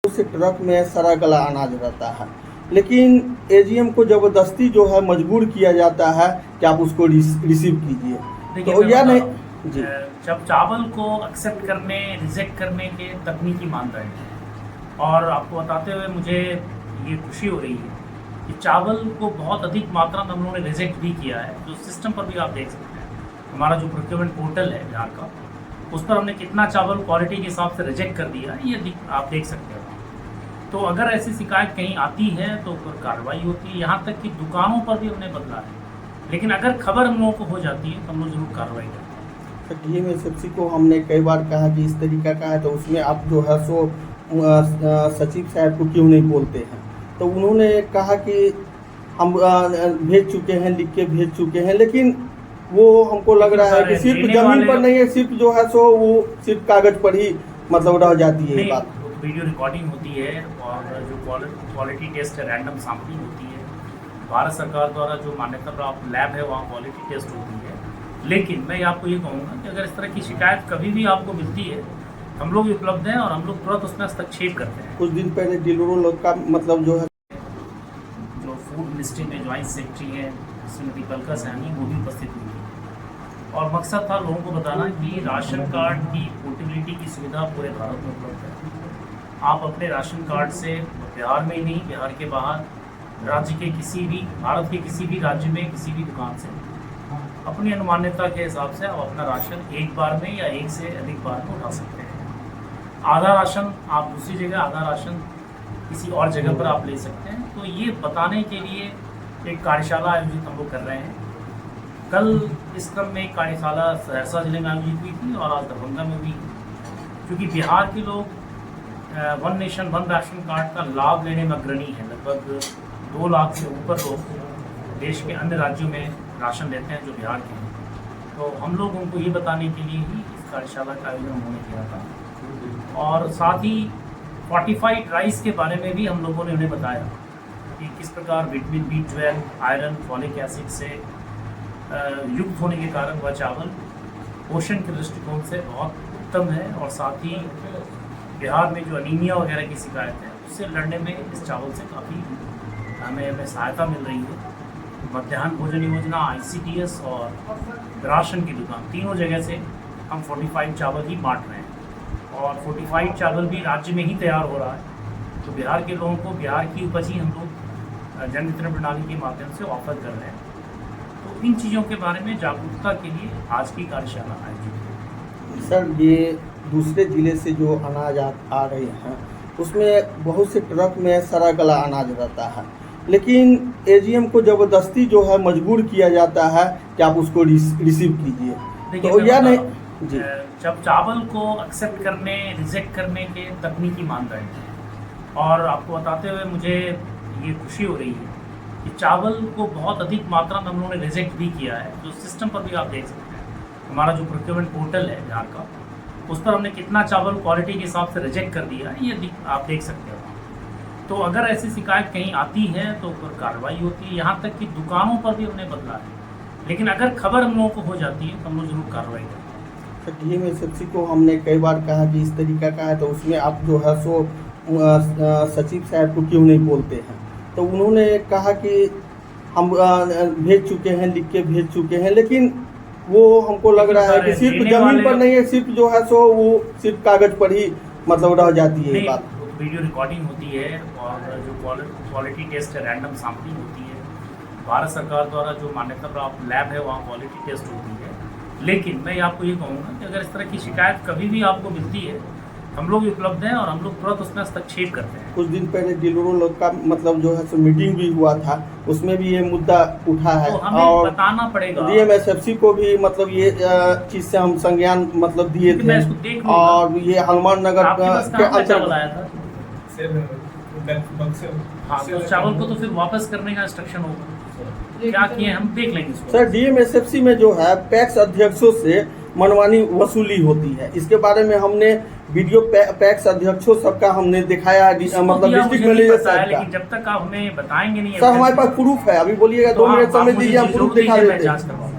से ट्रक में सड़ा गला अनाज रहता है, लेकिन एजीएम को जबरदस्ती जो है मजबूर किया जाता है कि आप उसको रिसीव कीजिए। तो यह नहीं जी, जब चावल को एक्सेप्ट करने रिजेक्ट करने के तकनीकी मानदंड हैं, और आपको बताते हुए मुझे ये खुशी हो रही है कि चावल को बहुत अधिक मात्रा में हम लोगों ने रिजेक्ट भी किया है। जो सिस्टम पर भी आप देख सकते हैं, हमारा जो प्रोक्योरमेंट पोर्टल है बिहार का, उस पर हमने कितना चावल क्वालिटी के हिसाब से रिजेक्ट कर दिया है, ये आप देख सकते हैं। तो अगर ऐसी शिकायत कहीं आती है तो ऊपर कार्रवाई होती है, यहाँ तक कि दुकानों पर भी हमने बदला है। लेकिन अगर खबर हम लोगों को हो जाती है तो हम लोग जरूर कार्रवाई करते हैं। डीएमएसएफसी को हमने कई बार कहा कि इस तरीका का है, तो उसमें आप जो है सो सचिव साहब को क्यों नहीं बोलते हैं। तो उन्होंने कहा कि हम भेज चुके हैं, लिख के भेज चुके हैं, लेकिन वो हमको लग रहा है कि सिर्फ जमीन पर नहीं है, सिर्फ जो है सो वो सिर्फ कागज पर ही मतलब रह जाती है बात। वीडियो रिकॉर्डिंग होती है और जो क्वालिटी टेस्ट है, रैंडम सैंपलिंग होती है, भारत सरकार द्वारा जो मान्यता प्राप्त लैब है वहाँ क्वालिटी टेस्ट होती है। लेकिन मैं आपको ये कहूँगा कि अगर इस तरह की शिकायत कभी भी आपको मिलती है, हम लोग उपलब्ध हैं और हम लोग तुरंत उसमें हस्तक्षेप करते हैं। कुछ दिन पहले डीलरों लोग का मतलब जो है जो फूड मिनिस्ट्री में ज्वाइंट सेक्रेटरी है श्रीमती पलका सैनी, वो भी उपस्थित हुई थी, और मकसद था लोगों को बताना कि राशन कार्ड की पोर्टेबिलिटी की सुविधा पूरे भारत में उपलब्ध है। आप अपने राशन कार्ड से बिहार में ही नहीं, बिहार के बाहर राज्य के किसी भी, भारत के किसी भी राज्य में किसी भी दुकान से अपनी अनुमान्यता के हिसाब से आप अपना राशन एक बार में या एक से अधिक बार में उठा सकते हैं। आधा राशन आप दूसरी जगह, आधा राशन किसी और जगह पर आप ले सकते हैं। तो ये बताने के लिए एक कार्यशाला आयोजित हम लोग कर रहे हैं। कल इस क्रम में एक कार्यशाला सहरसा जिले में आयोजित हुई थी और आज दरभंगा में हुई, क्योंकि बिहार के लोग one nation one ration card का लाभ लेने में अग्रणी है। लगभग 2 लाख से ऊपर लोग देश के अन्य राज्यों में राशन लेते हैं जो बिहार के हैं। तो हम लोग उनको ये बताने के लिए ही इस कार्यशाला का आयोजन उन्होंने किया था, और साथ ही फोर्टिफाइड राइस के बारे में भी हम लोगों ने उन्हें बताया कि किस प्रकार vitamin B12, iron, folic acid से युक्त होने के कारण वह चावल पोषण के दृष्टिकोण से बहुत उत्तम है, और साथ ही बिहार में जो अनीमिया वगैरह की शिकायत है उससे लड़ने में इस चावल से काफ़ी हमें सहायता मिल रही है। मध्याह्न भोजन योजना, ICDS और राशन की दुकान, तीनों जगह से हम फोर्टिफाइड चावल ही बांट रहे हैं, और फोर्टिफाइड चावल भी राज्य में ही तैयार हो रहा है। तो बिहार के लोगों को बिहार की उपज ही हम लोग जन वितरण प्रणाली के माध्यम से ऑफर कर रहे हैं। तो इन चीज़ों के बारे में जागरूकता के लिए आज की कार्यशाला आयोजित है। सर, ये दूसरे ज़िले से जो अनाज आ रहे हैं उसमें बहुत से ट्रक में सड़ा गला अनाज रहता है, लेकिन एजीएम को ज़बरदस्ती जो है मजबूर किया जाता है कि आप उसको रिसीव कीजिए। तो यह नहीं जी, जब चावल को एक्सेप्ट करने रिजेक्ट करने के तकनीकी मानदंड हैं, और आपको बताते हुए मुझे ये खुशी हो रही है कि चावल को बहुत अधिक मात्रा में हम लोगों ने रिजेक्ट भी किया है। जो सिस्टम पर भी आप देख सकते हैं, हमारा जो प्रोक्योरमेंट पोर्टल है बिहार का, उस पर हमने कितना चावल क्वालिटी के हिसाब से रिजेक्ट कर दिया है, ये आप देख सकते हैं। तो अगर ऐसी शिकायत कहीं आती है तो ऊपर कार्रवाई होती है, यहाँ तक कि दुकानों पर भी हमने बदला है। लेकिन अगर खबर हम लोगों को हो जाती है तो हम लोग जरूर कार्रवाई करते हैं। डीएमएसएफसी को हमने कई बार कहा कि इस तरीका का है, तो उसमें आप जो है सो सचिव साहब को क्यों नहीं बोलते हैं। तो उन्होंने कहा कि हम भेज चुके हैं, लिख के भेज चुके हैं, लेकिन वो हमको लग रहा है कि सिर्फ जमीन पर नहीं है, सिर्फ जो है सो वो सिर्फ कागज पर ही मतलब रह जाती है बात। वीडियो रिकॉर्डिंग होती है और जो क्वालिटी टेस्ट है, रैंडम सैंपलिंग होती है, भारत सरकार द्वारा जो मान्यता प्राप्त लैब है वहाँ क्वालिटी टेस्ट होती है। लेकिन मैं आपको ये कहूँगा कि अगर इस तरह की शिकायत कभी भी आपको मिलती है, हम लोग उपलब्ध हैं और हम लोग तुरंत उसमें हस्तक्षेप करते हैं। कुछ दिन पहले डीलरों लोग का मतलब जो है सो मीटिंग भी हुआ था, उसमें भी ये मुद्दा उठा है, तो हमें और बताना पड़ेगा डीएमएसएफसी को भी मतलब ये चीज से हम संज्ञान मतलब दिए थे, और ये हनुमान नगर के अंचल आया था। हाँ, तो चावल को तो फिर वापस करने का इंस्ट्रक्शन होगा, क्या किए हम देख लेंगे। सर, डीएमएसएफसी में जो है पैक्स अध्यक्षों से मनमानी वसूली होती है, इसके बारे में हमने वीडियो पैक्स अध्यक्षों सबका हमने दिखाया, मतलब डिस्ट्रिक्ट मैनेजर साहब का। लेकिन जब तक आप हमें बताएंगे नहीं सर, हमारे पास प्रूफ है, अभी बोलिएगा 2 मिनट समय दीजिए, हम प्रूफ दिखा देते हैं।